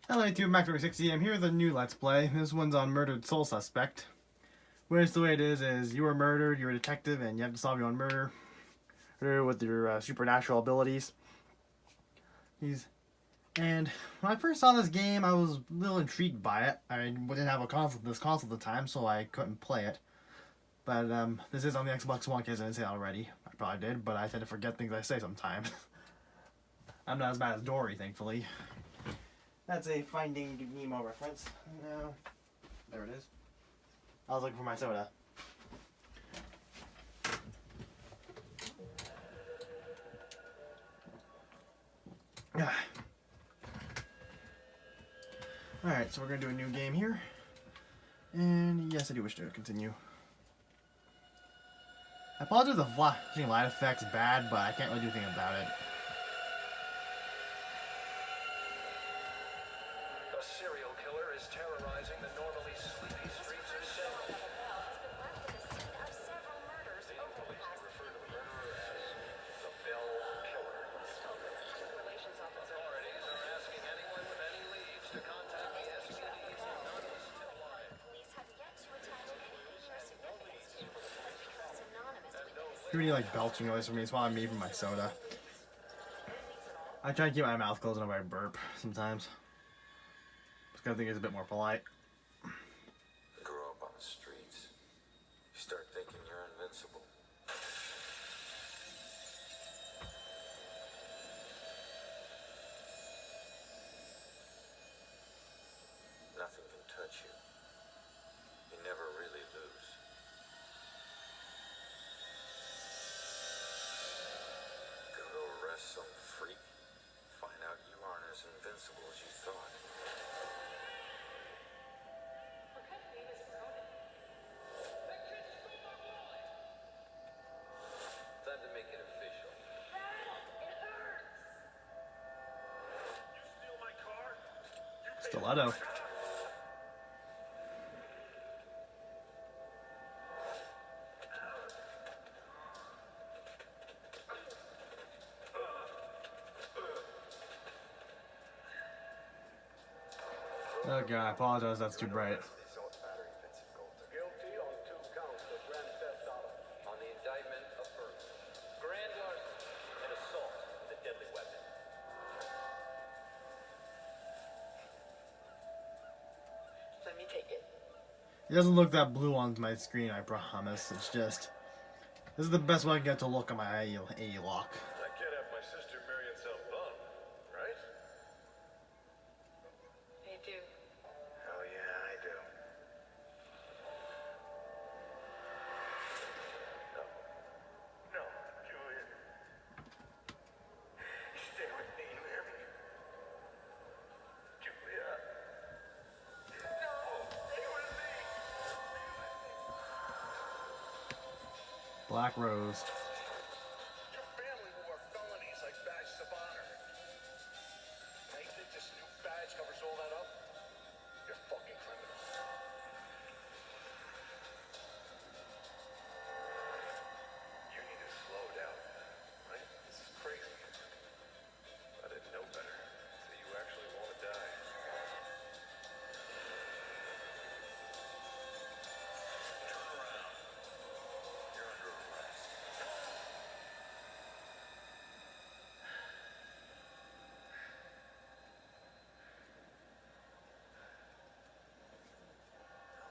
Hello YouTube, Mac60. I'm here with a new Let's Play. This one's on Murdered Soul Suspect. Which the way it is you were murdered, you're a detective, and you have to solve your own murder with your supernatural abilities. And when I first saw this game, I was a little intrigued by it. I didn't have this console at the time, so I couldn't play it. But this is on the Xbox One, because I didn't say it already. I probably did, but I tend to forget things I say sometimes. I'm not as bad as Dory, thankfully. That's a Finding Nemo reference. No. There it is. I was looking for my soda. Alright, so we're going to do a new game here. And yes, I do wish to continue. I apologize if the flashing light effect's bad, but I can't really do anything about it. A serial killer is terrorizing the normally sleepy streets of Seoul. Police refer to the murderer as the Bell Killer. Authorities are asking anyone with any leads to contact the SPD's anonymous tip line. You really like belching noise for me. It's why I'm even my soda. I try to keep my mouth closed whenever I burp sometimes. Because I think it's a bit more polite. Grow up on the streets. You start thinking you're invincible. Nothing can touch you. You never really lose. Go to arrest some freak. Find out you aren't as invincible as you thought. Time to make it official. You steal my car? Stiletto. Oh god, I apologize, that's too bright. Guilty on 2 counts of grand theft auto. On the indictment of burglary, grand larceny, and assault with a deadly weapon. Let me take it. It doesn't look that blue on my screen, I promise. It's just... This is the best way I can get to look on my A lock. I can't have my sister marrying some bum, right? I do. Oh yeah, I do. No. No, Julian. Stay with me, you hear me? Julia. No, stay with me. Black Rose. Your family wore felonies like badges of honor. Now you think this new badge covers all that up? You're fucking criminal. You need to slow down, right? This is crazy. I didn't know better. So you actually want to die. Turn around. You're under arrest.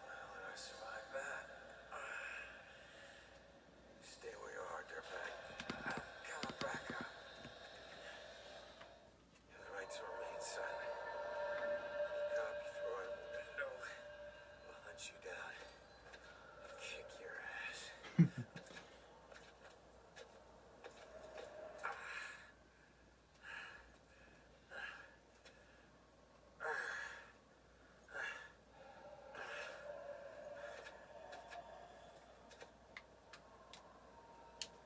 How did I survive that? Stay where you are, dirtbag. Coming back up. You have the right to remain silent. The cop you throw out the window will hunt you down and kick your ass.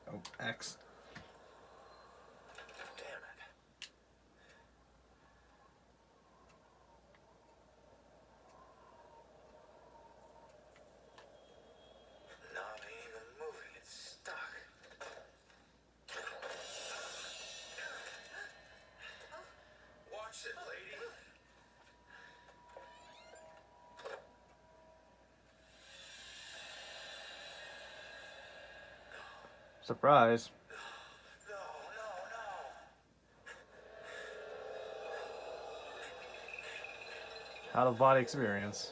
Oh, X. Damn it. Not even moving, it's stuck. Watch it, lady. Surprise. No, no, no. Out of body experience.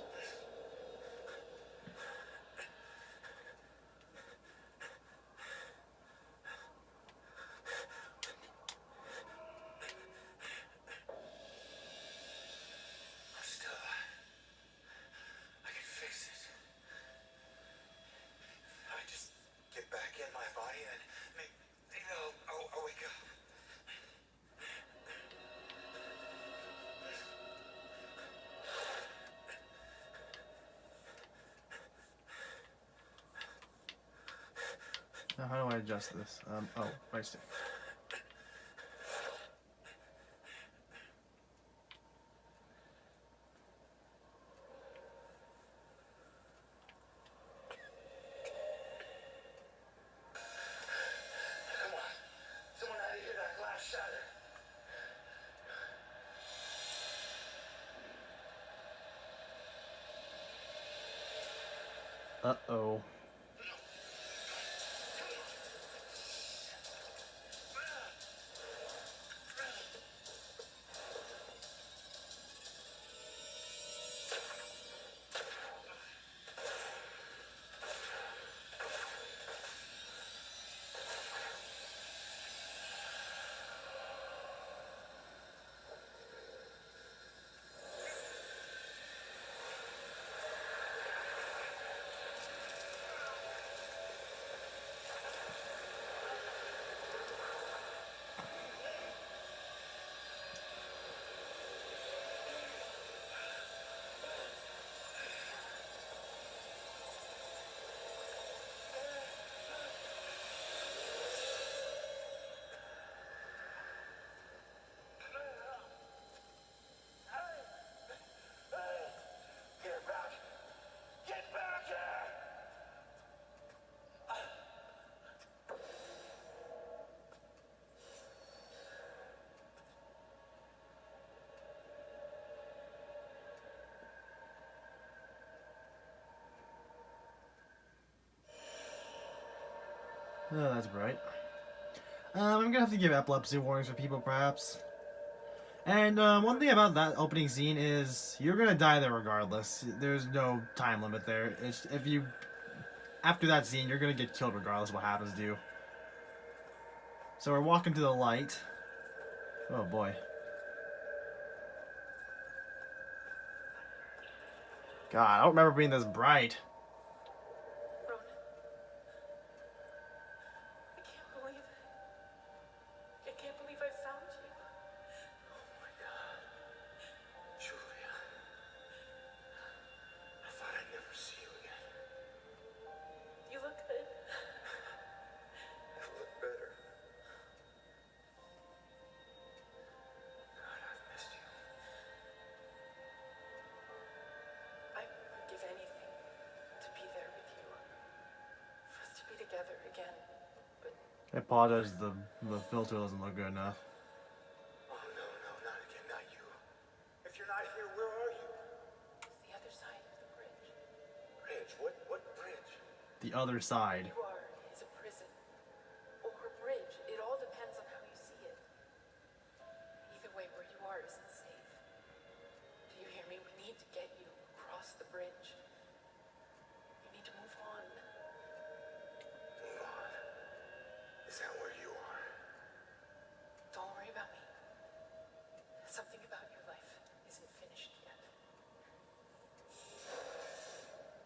Stella, I can fix it. I just get back in my body and maybe I'll wake up. Now, how do I adjust this? Oh, right stick. Come on. Someone out of here, that glass shattered. Uh-oh. Get back! Get back here! Oh, that's bright. I'm gonna have to give epilepsy warnings for people, perhaps. And one thing about that opening scene is you're gonna die there regardless. There's no time limit there. It's, if you after that scene, you're gonna get killed regardless of what happens to you. So we're walking to the light. Oh boy. God, I don't remember being this bright. Ronan. I can't believe I found you. Oh my God. Julia. I thought I'd never see you again. You look good. You look better. God, I've missed you. I would give anything to be there with you. For us to be together again. But I apologize. The filter doesn't look good enough. Oh, no, not again, not you. If you're not here, where are you? it's the other side of the bridge. Bridge? What bridge? The other side. You are is a prison. Or a bridge. It all depends on how you see it. Either way, where you are isn't safe. Do you hear me? We need to get you across the bridge. You need to move on. Move on. Is that where you are? Don't worry about me. Something about your life isn't finished yet.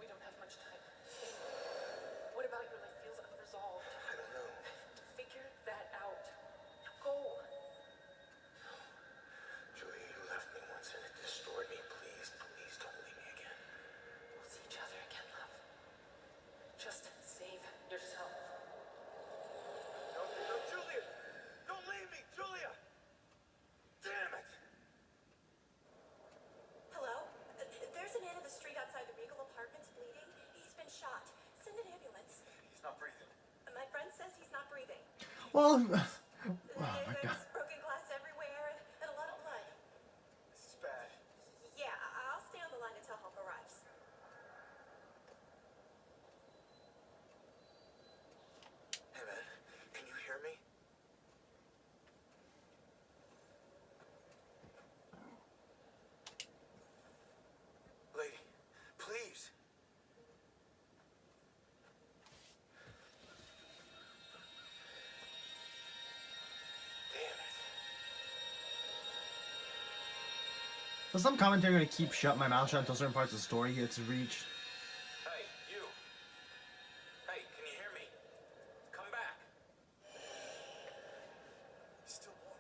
We don't have much time. Think. What about your life feels unresolved? I don't know. Figure that out. Now go. Julia, you left me once and it destroyed me. Please don't leave me again. We'll see each other again, love. Just save yourself. No, Julia! Don't leave me, Julia! Damn it! Hello? There's a man in the street outside the Regal Apartments bleeding. He's been shot. Send an ambulance. He's not breathing. My friend says he's not breathing. Well, oh my God. There's broken glass everywhere and a lot of blood. This is bad. Yeah, I'll stay on the line until help arrives. Hey, man. So some commentary are going to keep my mouth shut until certain parts of the story gets reached. Hey, you. Hey, can you hear me? Come back. He's still warm.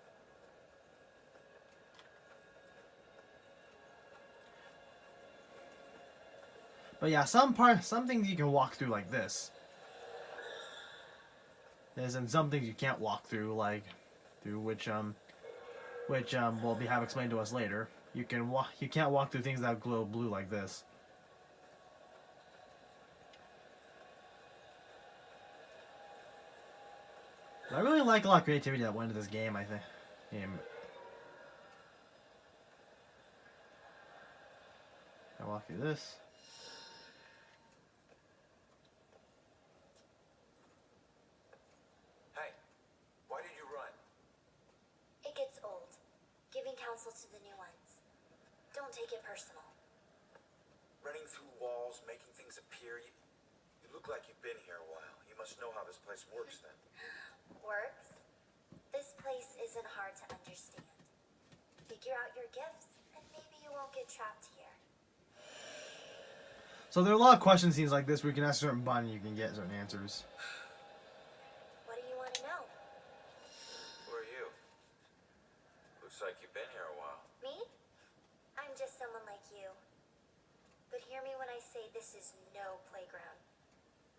But yeah, some things you can walk through like this. There's and some things you can't walk through, like which will have explained to us later. You can't walk through things that glow blue like this. I really like a lot of creativity that went into this game, I think. I walk through this. Hey, why did you run? It gets old, giving counsel to the new ones. Don't take it personal. Running through walls, making things appear. You look like you've been here a while. You must know how this place works then. Works? This place isn't hard to understand. Figure out your gifts, and maybe you won't get trapped here. So there are a lot of question scenes like this where you can ask a certain button and you can get certain answers. What do you want to know? Who are you? Looks like you've been here a while. Me? I'm just someone like you. But hear me when I say this is no playground.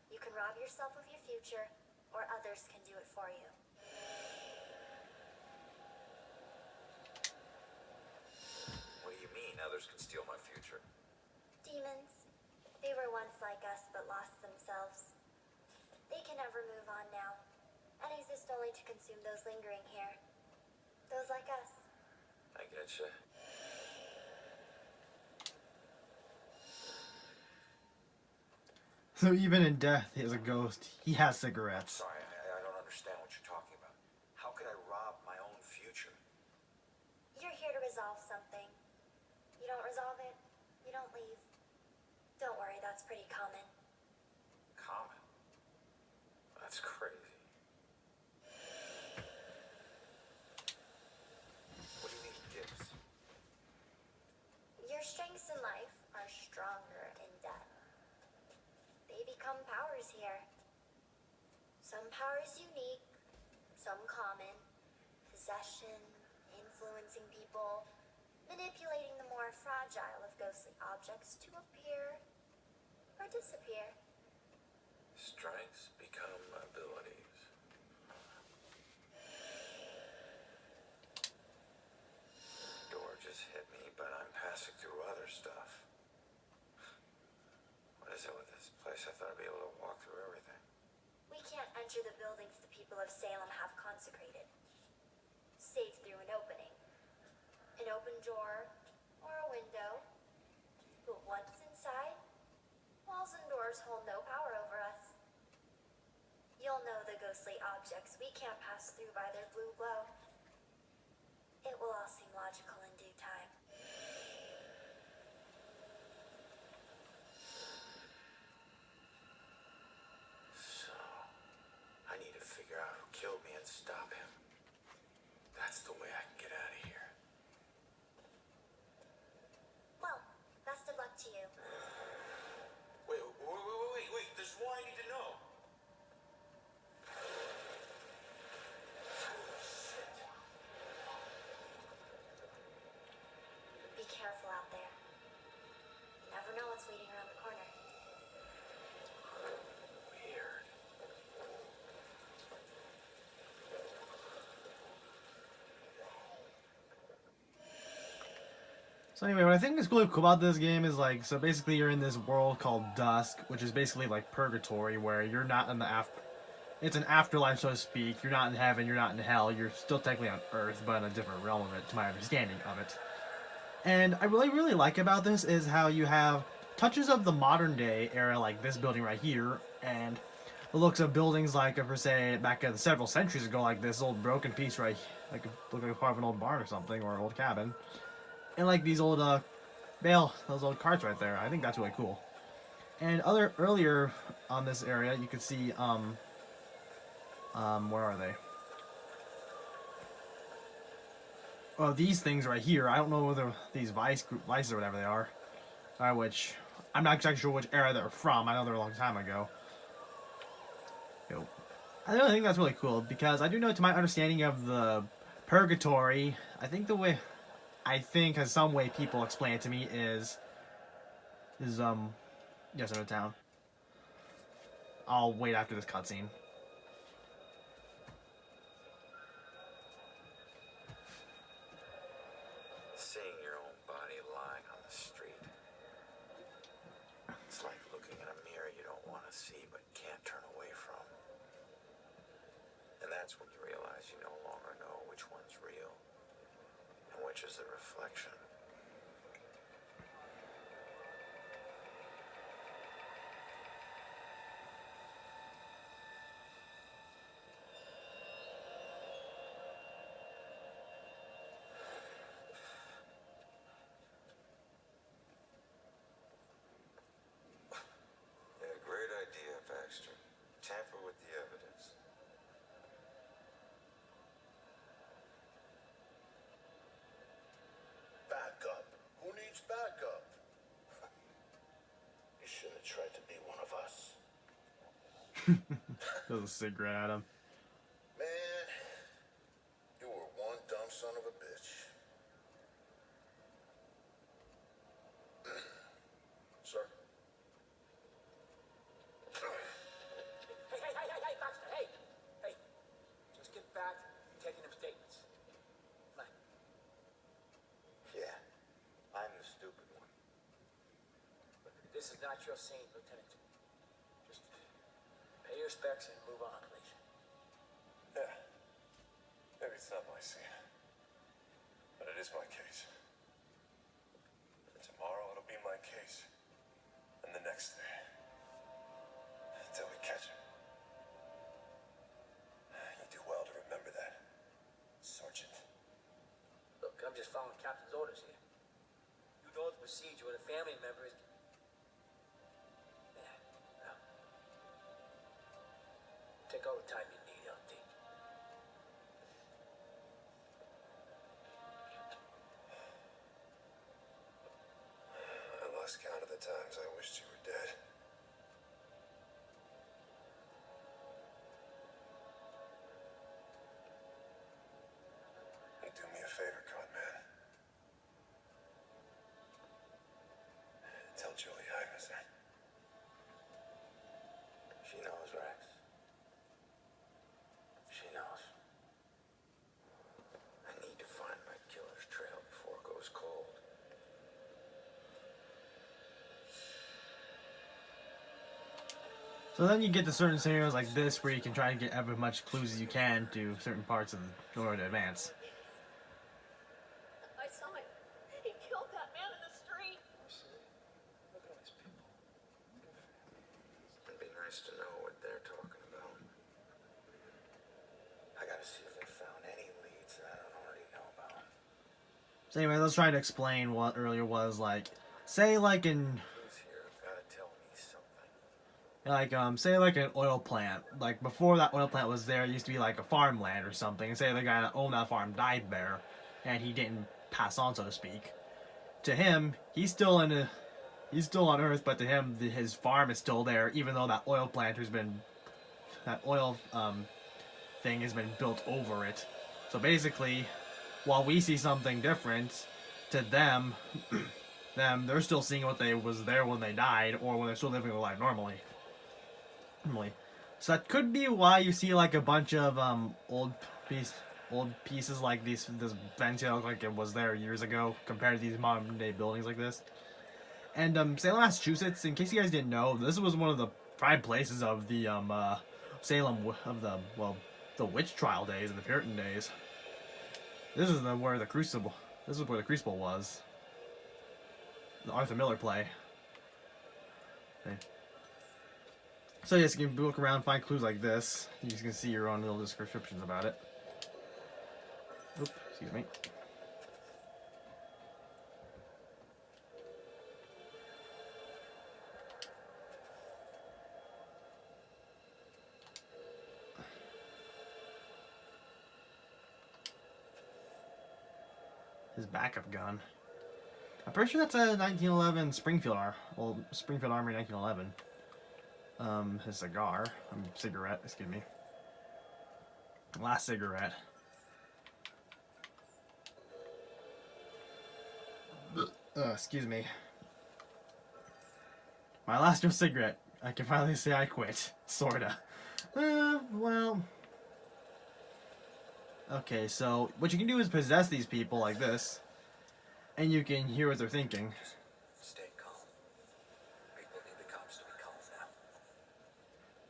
You can rob yourself of your future, or others can do it for you. What do you mean others can steal my future? Demons. They were once like us but lost themselves. They can never move on now, and exist only to consume those lingering here. Those like us. I getcha. So even in death, as a ghost, he has cigarettes. Sorry, I don't understand what you're talking about. How could I rob my own future? You're here to resolve something. You don't resolve it, you don't leave. Don't worry, that's pretty common. Common? That's crazy. What do you mean gifts? Your strengths in life are stronger in death. They become powers here. Some powers unique, some common. Possession, influencing people, manipulating the more fragile of ghostly objects to appear or disappear. Strengths become abilities. Door just hit me, but I'm passing through other stuff. What is it with this place? I thought I'd be able to walk through everything. We can't enter the buildings the people of Salem have consecrated, save through an opening. An open door or a window. But once inside, walls and doors hold no power over us. You'll know the ghostly objects we can't pass through by their blue glow. It will all seem logical in due time. So, I need to figure out who killed me and stop him. That's the way I can get out of here. Well, best of luck to you. Wait. There's more I need to know. Be careful out there. You never know what's waiting around the corner. Weird. So anyway, what I think is really cool about this game is like, so basically you're in this world called Dusk, which is basically like purgatory, where you're not in the it's an afterlife, so to speak. You're not in heaven, you're not in hell, you're still technically on Earth, but in a different realm of it, to my understanding of it. And I really like about this is how you have touches of the modern day era, like this building right here, and the looks of buildings like, per se, back several centuries ago, like this old broken piece right, like look like part of an old barn or something, or an old cabin. And like these old those old carts right there. I think that's really cool. And earlier on this area, you could see where are they? well, these things right here. I don't know whether these vices or whatever they are, which I'm not exactly sure which era they're from. I know they're a long time ago. Yo. I really think that's really cool because I do know, to my understanding of the purgatory, I think as some way people explain it to me is yes, I'm in town. I'll wait after this cutscene. Seeing your own body lying on the street. It's like looking in a mirror you don't want to see but can't turn away from. And that's when you realize you no longer know which one's real and which is the reflection. Yeah, great idea, Baxter. Tamper with the evidence. Backup? Who needs backup? You shouldn't have tried to be one of us. There's a cigarette at him. Man, you were one dumb son of a bitch. Sir? Hey, Baxter, hey! Hey, just get back to taking them statements. Come on. Yeah, I'm the stupid one. Look, this is not your scene, Lieutenant. Just pay your respects and move on, please. Yeah. Maybe it's not my scene. But it is my case. And tomorrow it'll be my case. And the next day. Until we catch him. You do well to remember that, Sergeant. Look, I'm just following Captain's orders here. You know the procedure when a family member is... Yeah, well. Take all the time you need, LT. I lost count of the times I wished you were dead. You do me a favor, Conman. Tell Julie I miss her. She knows, Rex. She knows. I need to find my killer's trail before it goes cold. So then you get to certain scenarios like this where you can try to get as much clues as you can to certain parts of in order to advance. I saw him. He killed that man in the street. It'd be nice to know what they're talking about. I gotta see if they found any leads that I don't already know about. So anyway, let's try to explain what earlier was like. Say like in Who's here? Gotta tell me something. say like an oil plant. Like before that oil plant was there, it used to be like a farmland or something. And say the guy that owned that farm died there, and he didn't pass on, so to speak. To him, he's still on Earth, but to him, his farm is still there, even though that oil plant thing has been built over it. So basically, while we see something different, to them, they're still seeing what they was there when they died, or when they're still living their life normally. So that could be why you see like a bunch of old pieces like this vent look like it was there years ago compared to these modern day buildings like this. And Salem, Massachusetts, in case you guys didn't know, this was one of the prime places of the Salem of the witch trial days and the Puritan days. This is where the Crucible was. The Arthur Miller play. Okay. So yes, you can look around, find clues like this. You can see your own little descriptions about it. Oops, excuse me. his backup gun. I'm pretty sure that's a 1911 Springfield Springfield Armory 1911. His cigar, cigarette, excuse me. Last cigarette. Excuse me. My last no cigarette. I can finally say I quit. Sorta. Well. Okay, so what you can do is possess these people like this, and you can hear what they're thinking. Stay calm. People need the cops to be calm now.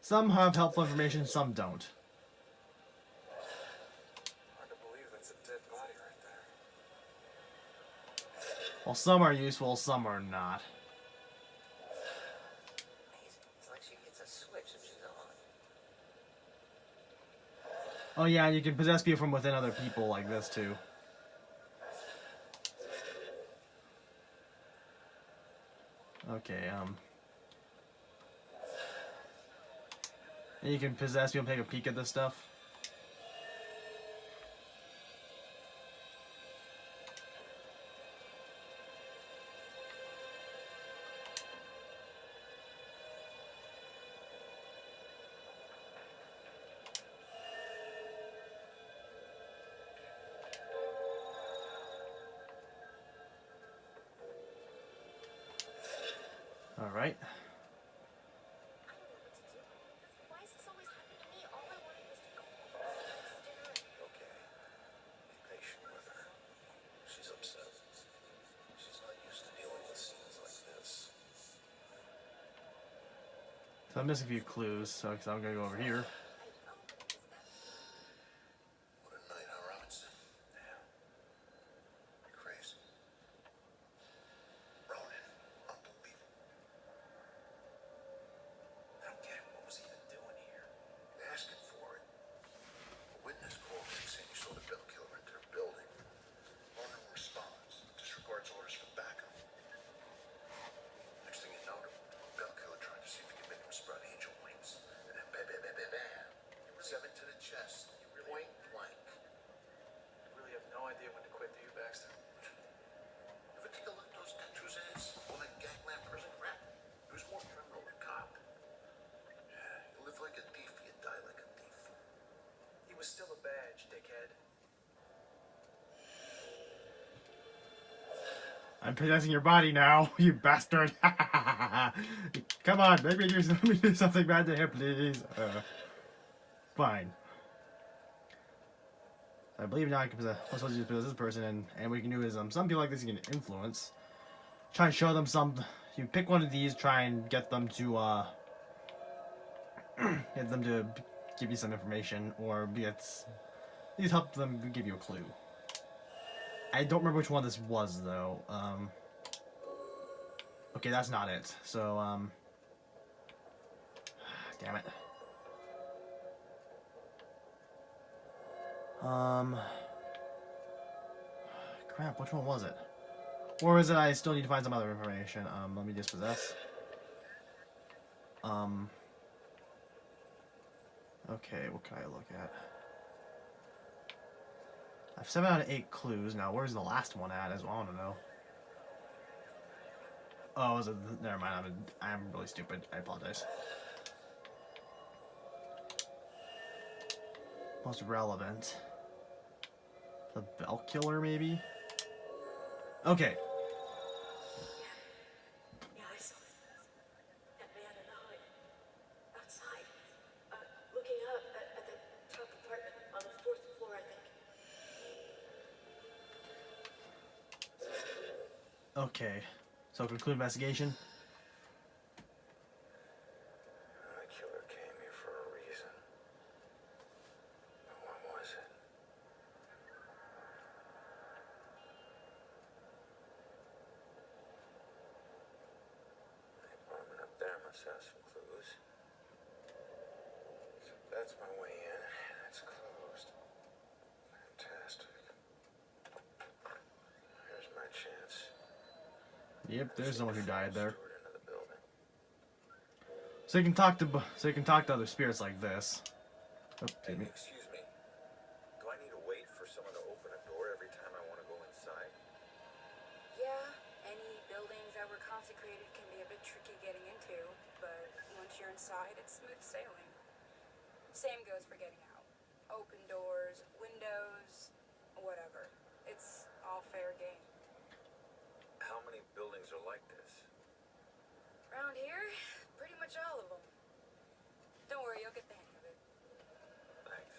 Some have helpful information, some don't. Hard to believe that's a dead body right there. Well, some are useful, some are not. It's like she hits a switch and she's on. Oh yeah, and you can possess people from within other people like this too. Okay, and you can possess people, take a peek at this stuff. All right. I don't know what to do. Why is this always happening to me? All I wanted was to go home and fix dinner. Okay. Be patient with her. She's upset. She's not used to dealing with scenes like this. So I'm missing a few clues, so I'm gonna go over here. What a night, huh, Robinson? Yeah. You're crazy. Ronan, unbelievable. I don't get it. What was he even doing here? Asking for it. A witness called in saying you saw the bell killer enter a building. Ronan responds, disregards orders for backup. Next thing you know, the bell killer tried to see if he could make him spread angel wings. And then bam, bam, bam, bam, bam. 7 to the chest. Point blank. You really have no idea when to quit, do you, Baxter? Ever take a look at those tattoos of his? All that gangland prison crap? He was more criminal than cop. Yeah, you live like a thief, you die like a thief. He was still a badge, dickhead. I'm possessing your body now, you bastard! Come on, make me do something bad to him, please. Fine. I believe now I can possess. I'm supposed to possess this person, and what you can do is some people like this you can influence. Try and show them some. You pick one of these, try and get them to give you some information, or these help them give you a clue. I don't remember which one this was though. Okay, that's not it. So damn it. Crap, which one was it? Or is it I still need to find some other information? Let me dispossess. Okay, what can I look at? I have 7 out of 8 clues. Now, where's the last one at as well? I want to know. Oh, is it? Never mind. I'm really stupid. I apologize. Most relevant. The Bell Killer, maybe? Okay. Yeah, I saw that man in the hood outside, looking up at the top apartment on the 4th floor, I think. Okay. So conclude investigation. The killer came here for a reason. But what was it? The apartment up there must have some clues. So that's my way in. That's closed. Fantastic. Here's my chance. Yep, there's someone who died there. Steward into the building. So you can talk to other spirits like this. Oh, excuse me. Excuse me. Do I need to wait for someone to open a door every time I want to go inside? consecrated can be a bit tricky getting into, but once you're inside, it's smooth sailing. Same goes for getting out. Open doors, windows, whatever. It's all fair game. How many buildings are like this? Around here, pretty much all of them. Don't worry, you'll get the hang of it. Thanks.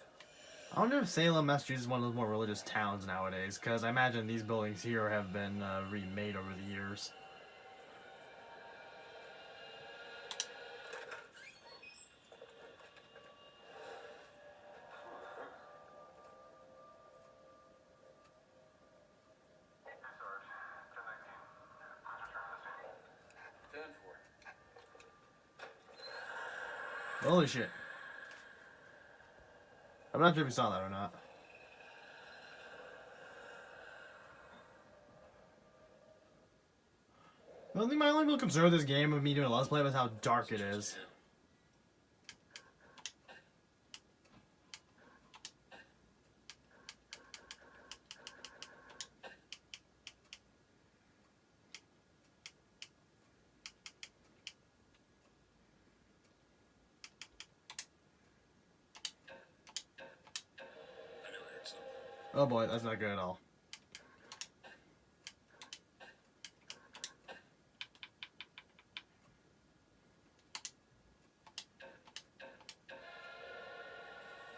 I wonder if Salem, Massachusetts is one of those more religious towns nowadays, because I imagine these buildings here have been remade over the years. Holy shit. I'm not sure if you saw that or not. I don't think my only real concern with this game of me doing a let's play is how dark it is. Oh boy, that's not good at all.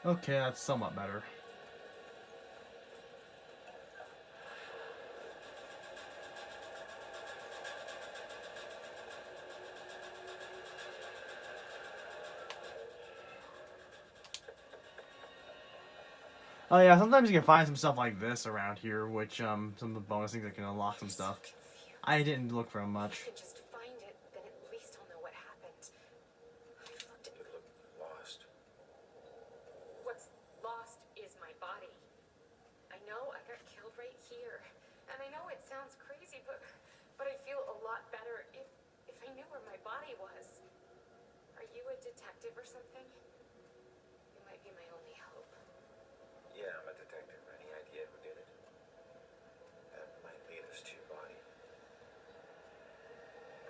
Okay, that's somewhat better. Oh yeah, sometimes you can find some stuff like this around here, which some of the bonus things that can unlock some stuff. I didn't look for much. If I could just find it, then at least I'll know what happened. I've looked at You look lost. what's lost is my body. I know I got killed right here, and I know it sounds crazy, but I feel a lot better if I knew where my body was. Are you a detective or something? You might be my only hope. Yeah, I'm a detective. Any idea who did it? That might lead us to your body.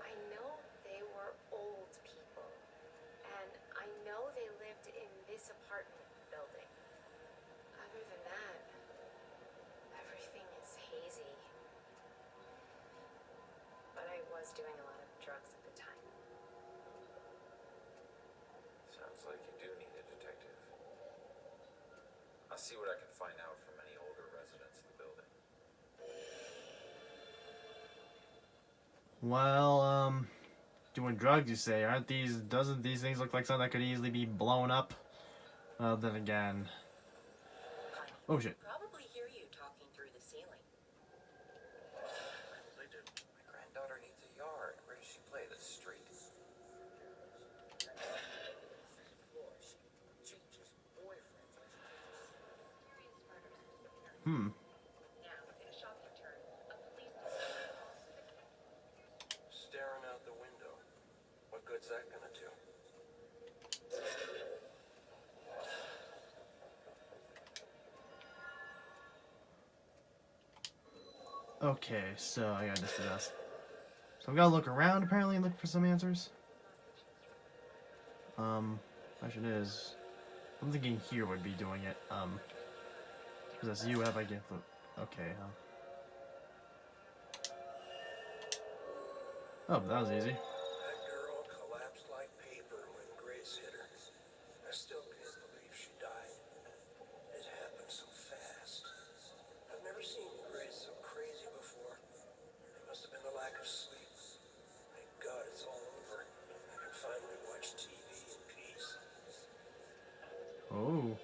I know they were old people, and I know they lived in this apartment building. Other than that, everything is hazy. But I was doing a lot of drugs at the time. Sounds like you do need a detective. I'll see what I can find out from any older residents of the building. Well, doing drugs, you say? Doesn't these things look like something that could easily be blown up? Then again. Oh shit. Probably hear you talking through the ceiling. They do. My granddaughter needs a yard. Where does she play? The street? Hmm. Now, finish off your turn. Please Staring out the window. What good's that gonna do? Okay, so I gotta dispossess. So I've gotta look around apparently and look for some answers. Question is, I'm thinking here would be doing it. Because that's you have I get okay, Oh, that was easy. That girl collapsed like paper when Grace hit her. I still can't believe she died. It happened so fast. I've never seen Grace so crazy before. It must have been the lack of sleep. Thank God it's all over. I can finally watch TV in peace. Oh.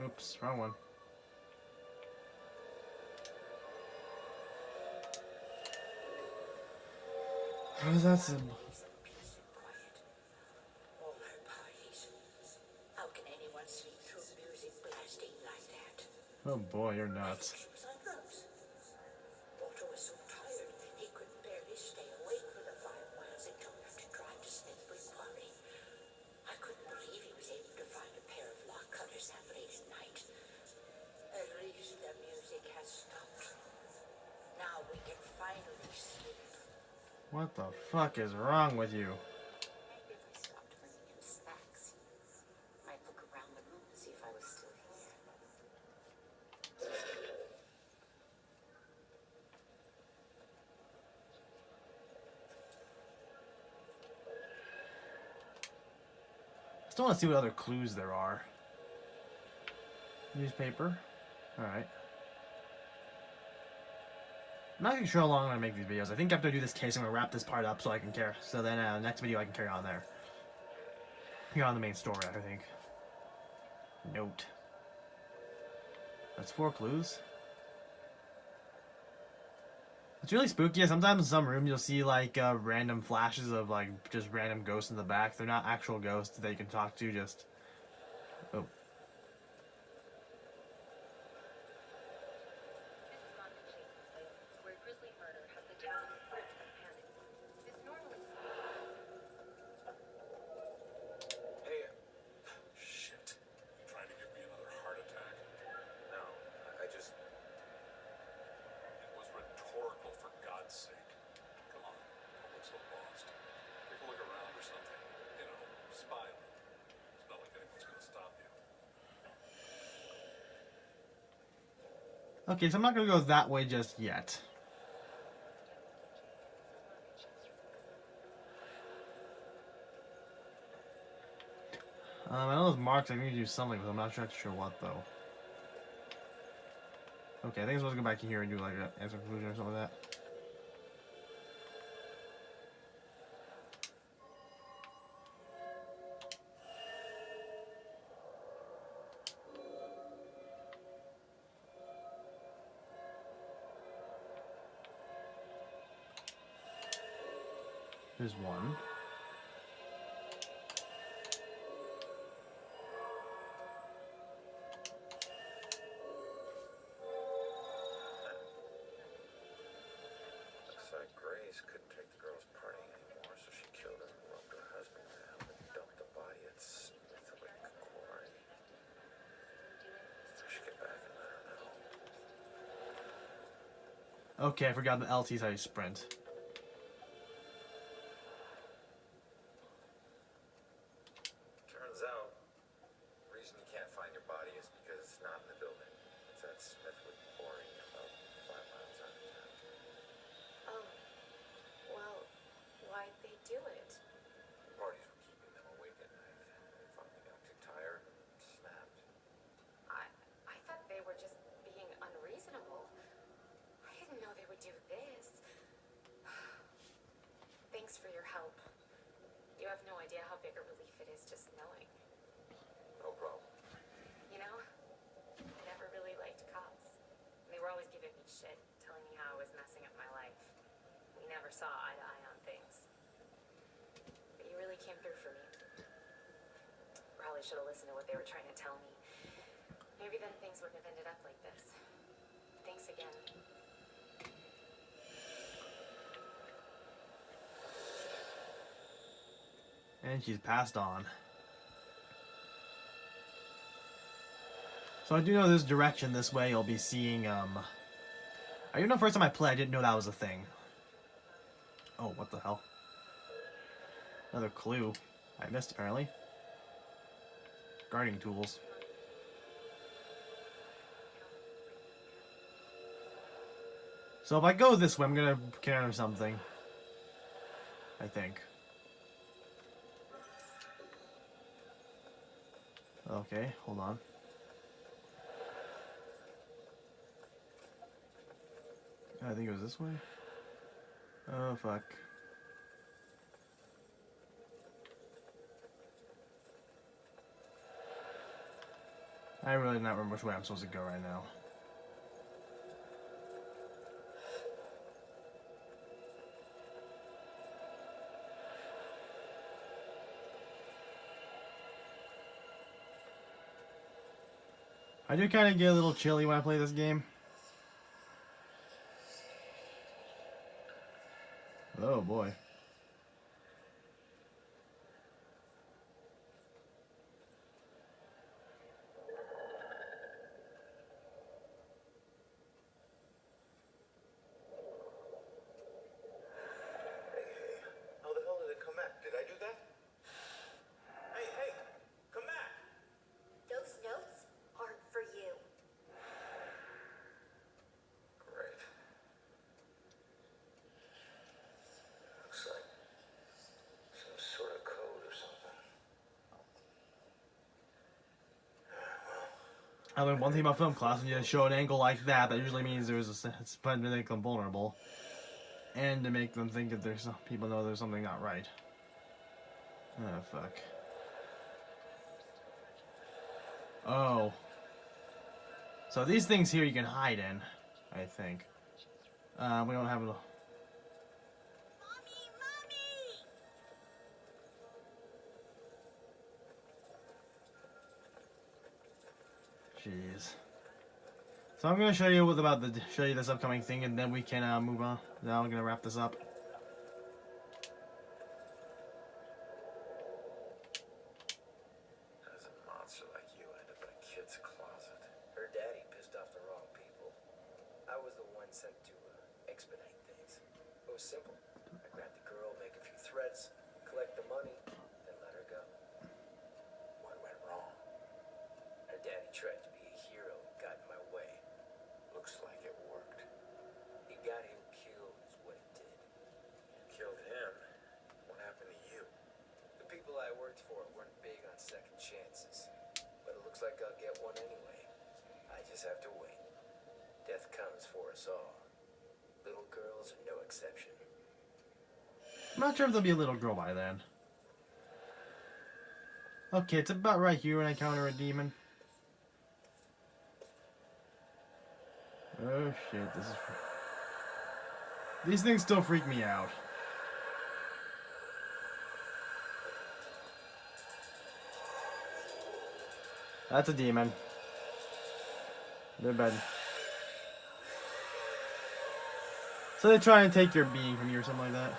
Oops, wrong one. What is that symbol? Peace and quiet. All my parties. How can anyone sleep through music blasting like that? Oh boy, you're nuts. She was on drugs. Walter was so tired he could barely stay awake for the 5 miles it took him to drive to Smithbury Quarry. I couldn't believe he was able to find a pair of lock cutters that late at night. What the fuck is wrong with you? Maybe if I stopped bringing in snacks, I'd look around the room to see if I was still here. Still want to see what other clues there are. Newspaper. Alright. I'm not even sure how long I'm going to make these videos. I think after I do this case, I'm going to wrap this part up so I can carry. So then next video I can carry on there. Here on the main story, I think. Note. That's 4 clues. It's really spooky. Sometimes in some rooms you'll see like random flashes of like just random ghosts in the back. They're not actual ghosts that you can talk to, just... Oh. Hey, shit. You trying to give me another heart attack? No, I just... It was rhetorical, for God's sake. Come on, don't look so lost. Take a look around or something. You know, spy. It's not like anyone's gonna stop you. Okay, so I'm not going to go that way just yet. I know those marks, I need to do something, but I'm not sure what, though. Okay, I think I'm supposed to go back here and do, like, an answer conclusion or something like that. There's one. Looks like Grace couldn't take the girls partying anymore, so she killed her and roped her husband down and dumped the body at Smithwick Quarry. I should get back and let her know. Okay, I forgot the LT's how you sprint. Turns out, the reason you can't find your body is because it's not in the building. It's at Smithwick Quarry, about 5 miles out of town. Oh, well, why'd they do it? The parties were keeping them awake at night. They finally got too tired and snapped. I thought they were just being unreasonable. I didn't know they would do this. Thanks for your help. You have no idea how big a relief it is just knowing. No problem. You know, I never really liked cops. They were always giving me shit, telling me how I was messing up my life. We never saw eye to eye on things. But you really came through for me. Probably should have listened to what they were trying to tell me. Maybe then things wouldn't have ended up like this. Thanks again. And she's passed on. So I do know this direction, this way you'll be seeing, I even know the first time I played, I didn't know that was a thing. Oh, what the hell? Another clue I missed, apparently. Guarding tools. So if I go this way, I'm gonna encounter something. I think. Okay, hold on. I think it was this way. Oh, fuck. I really not remember which way I'm supposed to go right now. I do kind of get a little chilly when I play this game. Oh boy. Hey, I learned one thing about film class: when you show an angle like that, that usually means it's to make them vulnerable, and to make them think that there's people know there's something not right. Oh fuck. Oh. So these things here you can hide in, I think. We don't have a. Jeez. So I'm gonna show you this upcoming thing, and then we can move on. Now I'm gonna wrap this up. How does a monster like you end up in a kid's closet? Her daddy pissed off the wrong people. I was the one sent to expedite things. It was simple. I grabbed the girl, make a few threats, collect the money, then let her go. What went wrong? Her daddy tried to be a hero and got in my way. Looks like it worked. He got him killed is what it did. You killed him. What happened to you? The people I worked for weren't big on second chances. But it looks like I'll get one anyway. I just have to wait. Death comes for us all. Little girls are no exception. I'm not sure if there'll be a little girl by then. Okay, it's about right here when I encounter a demon. Oh shit, this is... These things still freak me out. That's a demon. They're bad. So they try and take your being from you or something like that.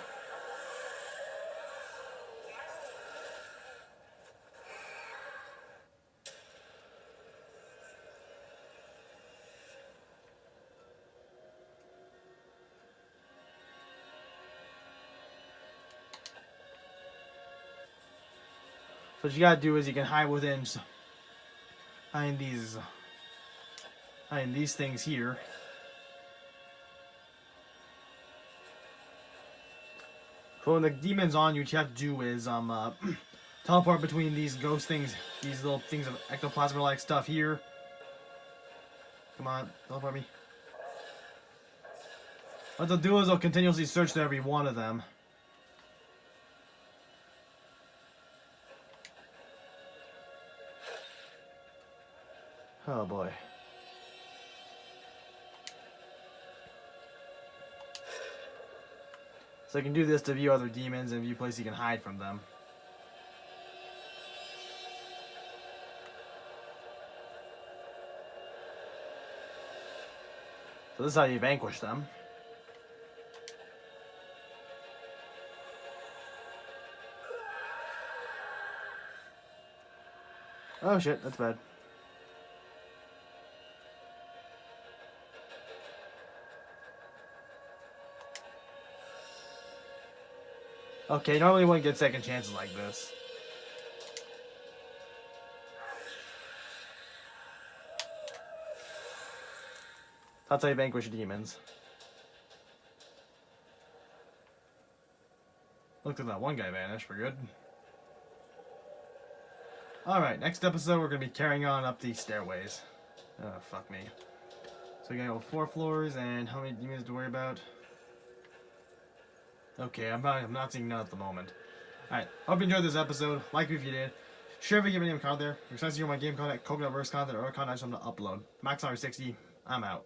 So what you gotta do is you can hide behind these things here. So when the demon's on you, what you have to do is teleport between these ghost things, these little things of ectoplasm-like stuff here. Come on, teleport me. What they'll do is they'll continuously search through every one of them. Oh boy. So you can do this to view other demons and view places you can hide from them. So this is how you vanquish them. Oh shit, that's bad. Okay, normally you wouldn't get second chances like this. That's how you vanquish demons. Look at that one guy vanish for good. Alright, next episode we're going to be carrying on up these stairways. Oh, fuck me. So we got to go 4 floors, and how many demons to worry about? Okay, I'm not seeing none at the moment. Alright, hope you enjoyed this episode. Like me if you did. Share if you give me any content. If you're excited to hear my game content, Coconut Verse content, or content I'm to upload. Max 60. I'm out.